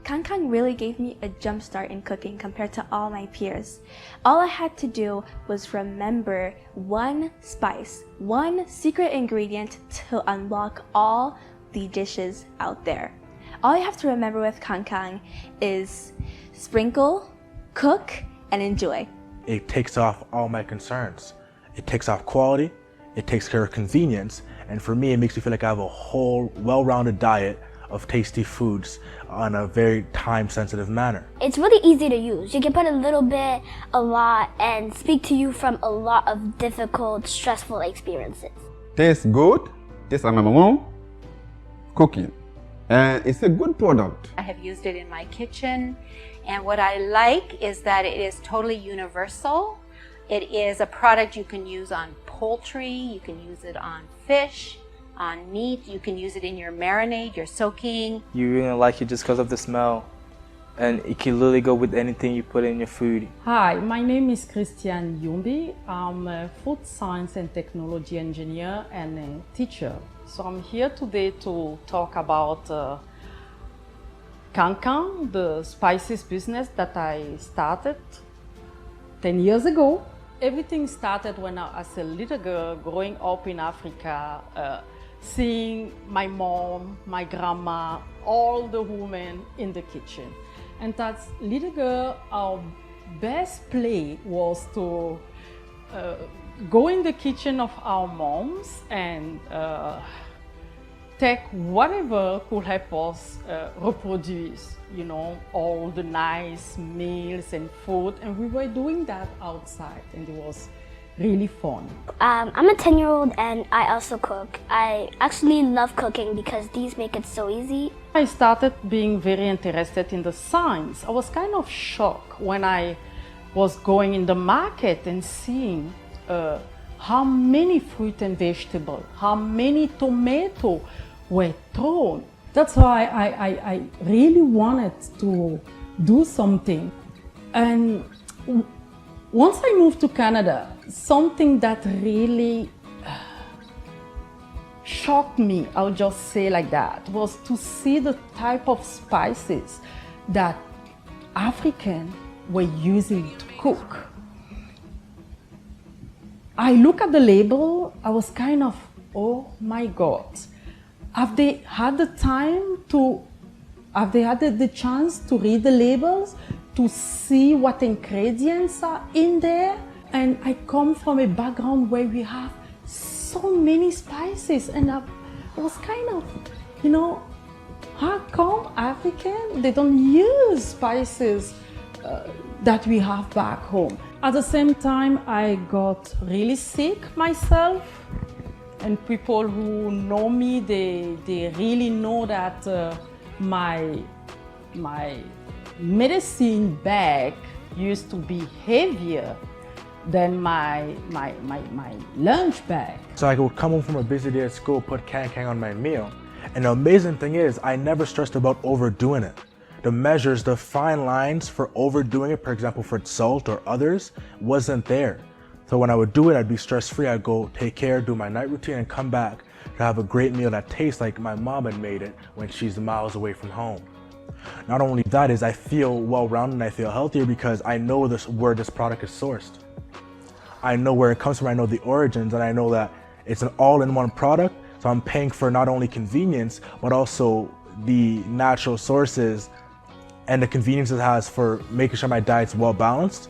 KanKan really gave me a jump start in cooking compared to all my peers. All I had to do was remember one spice, one secret ingredient to unlock all the dishes out there. All you have to remember with KanKan is sprinkle, cook, and enjoy. It takes off all my concerns. It takes off quality, it takes care of convenience, and for me it makes me feel like I have a whole well-rounded diet of tasty foods on a very time-sensitive manner. It's really easy to use. You can put a little bit, a lot, and speak to you from a lot of difficult, stressful experiences. Tastes good, tastes like my mom cooking, and it's a good product. I have used it in my kitchen, and what I like is that it is totally universal. It is a product you can use on poultry, you can use it on fish, on meat, you can use it in your marinade, your soaking. You really like it just because of the smell, and it can literally go with anything you put in your food. Hi, my name is Christiane Yumbi. I'm a food science and technology engineer and a teacher. So I'm here today to talk about KanKan, the spices business that I started 10 years ago. Everything started when I was a little girl growing up in Africa, seeing my mom, my grandma, all the women in the kitchen. And as little girl, our best play was to go in the kitchen of our moms and take whatever could help us reproduce, you know, all the nice meals and food. And we were doing that outside, and it was really fun. I'm a 10-year-old and I also cook. I actually love cooking because these make it so easy. I started being very interested in the science. I was kind of shocked when I was going in the market and seeing how many fruit and vegetables, how many tomatoes were thrown. That's why I really wanted to do something. And once I moved to Canada, something that really shocked me, I'll just say like that, was to see the type of spices that Africans were using to cook. I look at the label, I was kind of, oh my God. Have they had the chance to read the labels, to see what ingredients are in there? And I come from a background where we have so many spices, and I was kind of, you know, how come African, they don't use spices that we have back home? At the same time, I got really sick myself. And people who know me, they really know that my medicine bag used to be heavier than my lunch bag. So I would come home from a busy day at school, put KanKan on my meal. And the amazing thing is, I never stressed about overdoing it. The measures, the fine lines for overdoing it, for example, for salt or others, wasn't there. So when I would do it, I'd be stress-free. I'd go take care, do my night routine, and come back to have a great meal that tastes like my mom had made it when she's miles away from home. Not only that is, I feel well-rounded and I feel healthier because I know where this product is sourced. I know where it comes from, I know the origins, and I know that it's an all-in-one product, so I'm paying for not only convenience, but also the natural sources and the convenience it has for making sure my diet's well-balanced.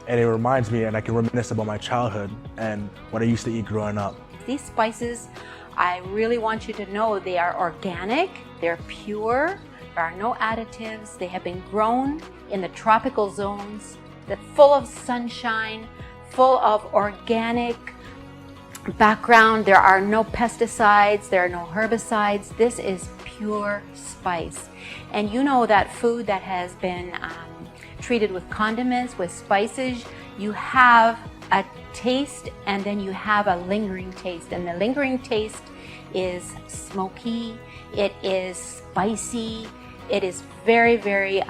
And it reminds me, and I can reminisce about my childhood and what I used to eat growing up. These spices, I really want you to know they are organic, they're pure, there are no additives, they have been grown in the tropical zones, they're full of sunshine, full of organic background. There are no pesticides, there are no herbicides. This is pure spice. And you know that food that has been treated with condiments, with spices, you have a taste and then you have a lingering taste. And the lingering taste is smoky, it is spicy, it is very, very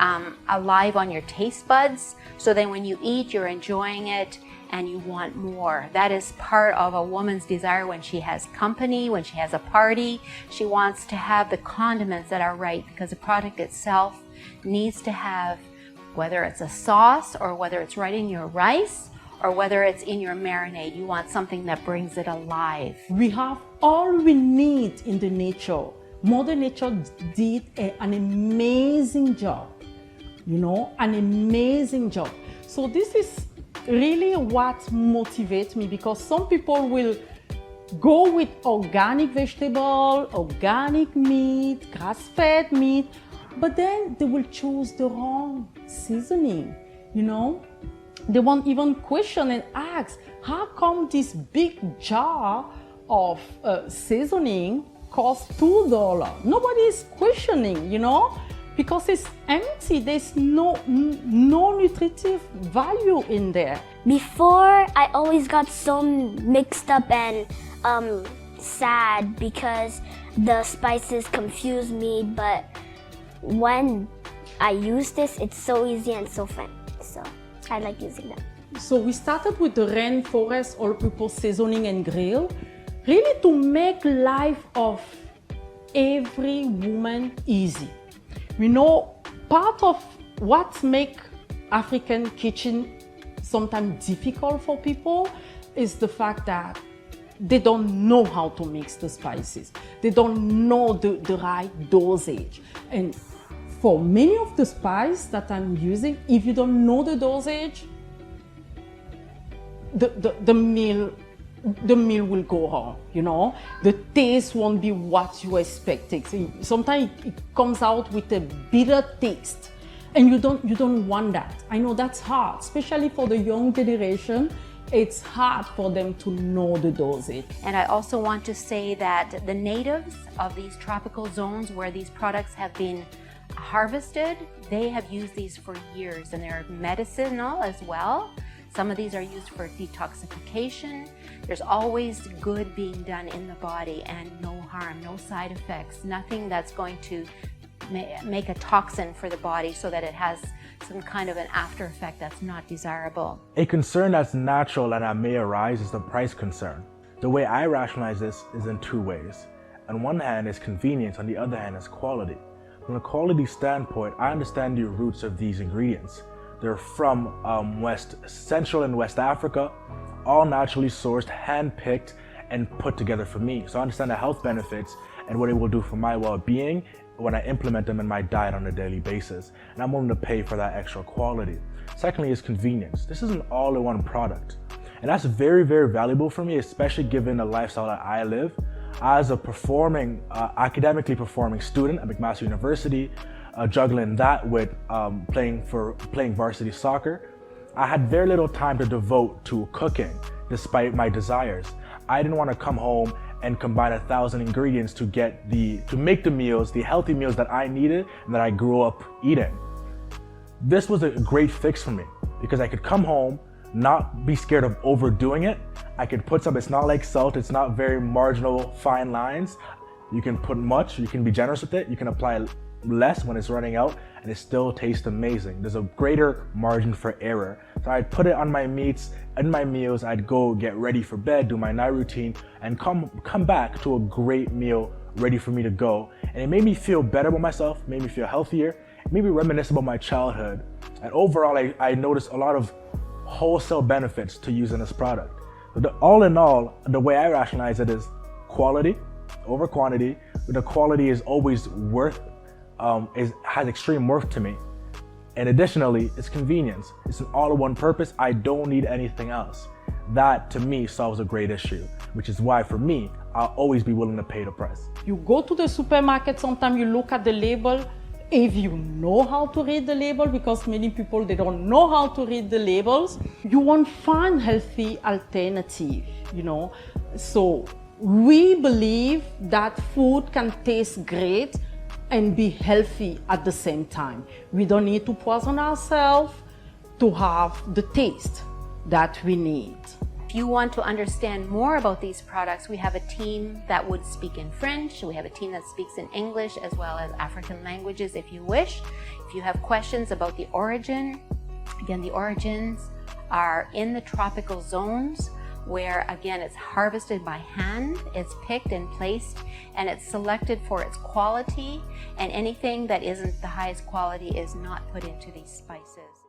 alive on your taste buds. So then when you eat, you're enjoying it and you want more. That is part of a woman's desire when she has company, when she has a party. She wants to have the condiments that are right because the product itself needs to have, whether it's a sauce or whether it's right in your rice or whether it's in your marinade, you want something that brings it alive. We have all we need in the nature. Mother Nature did an amazing job, you know, an amazing job. So this is really what motivates me, because some people will go with organic vegetable, organic meat, grass-fed meat, but then they will choose the wrong seasoning, you know. They won't even question and ask, how come this big jar of seasoning costs $2? Nobody is questioning, you know, because it's empty. There's no nutritive value in there. Before, I always got so mixed up and sad because the spices confused me, but when I use this, it's so easy and so fun. So I like using them. So we started with the rainforest all-purpose seasoning and grill, really to make life of every woman easy. We know part of what makes African kitchen sometimes difficult for people is the fact that they don't know how to mix the spices. They don't know the right dosage. And for many of the spices that I'm using, if you don't know the dosage, the meal will go wrong, you know. The taste won't be what you expected. Sometimes it comes out with a bitter taste, and you don't want that. I know that's hard, especially for the young generation. It's hard for them to know the dosage. And I also want to say that the natives of these tropical zones where these products have been harvested, they have used these for years, and they're medicinal as well. Some of these are used for detoxification. There's always good being done in the body and no harm, no side effects, nothing that's going to make a toxin for the body so that it has some kind of an after effect that's not desirable. A concern that's natural and that may arise is the price concern. The way I rationalize this is in two ways. On one hand is convenience, on the other hand is quality. From a quality standpoint, I understand the roots of these ingredients. They're from Central and West Africa, all naturally sourced, hand-picked, and put together for me. So I understand the health benefits and what it will do for my well-being when I implement them in my diet on a daily basis. And I'm willing to pay for that extra quality. Secondly is convenience. This is an all-in-one product. And that's very, very valuable for me, especially given the lifestyle that I live. As a academically performing student at McMaster University, juggling that with playing varsity soccer, I had very little time to devote to cooking, despite my desires. I didn't want to come home and combine 1,000 ingredients to make the meals, the healthy meals that I needed and that I grew up eating. This was a great fix for me because I could come home, not be scared of overdoing it. I could put some, it's not like salt, it's not very marginal fine lines. You can put much, you can be generous with it, you can apply less when it's running out, and it still tastes amazing. There's a greater margin for error. So I'd put it on my meats, in my meals, I'd go get ready for bed, do my night routine, and come back to a great meal ready for me to go. And it made me feel better about myself, made me feel healthier, it made me reminisce about my childhood. And overall, I noticed a lot of wholesale benefits to using this product. But all in all, the way I rationalize it is quality over quantity. The quality is always has extreme worth to me. And additionally, it's convenience. It's an all-in-one purpose. I don't need anything else. That, to me, solves a great issue, which is why, for me, I'll always be willing to pay the price. You go to the supermarket, sometimes you look at the label. If you know how to read the label, because many people, they don't know how to read the labels, you won't find healthy alternative, you know. So we believe that food can taste great and be healthy at the same time. We don't need to poison ourselves to have the taste that we need. If you want to understand more about these products, we have a team that would speak in French. We have a team that speaks in English as well as African languages if you wish. If you have questions about the origin, again, the origins are in the tropical zones where again it's harvested by hand, it's picked and placed, and it's selected for its quality, and anything that isn't the highest quality is not put into these spices.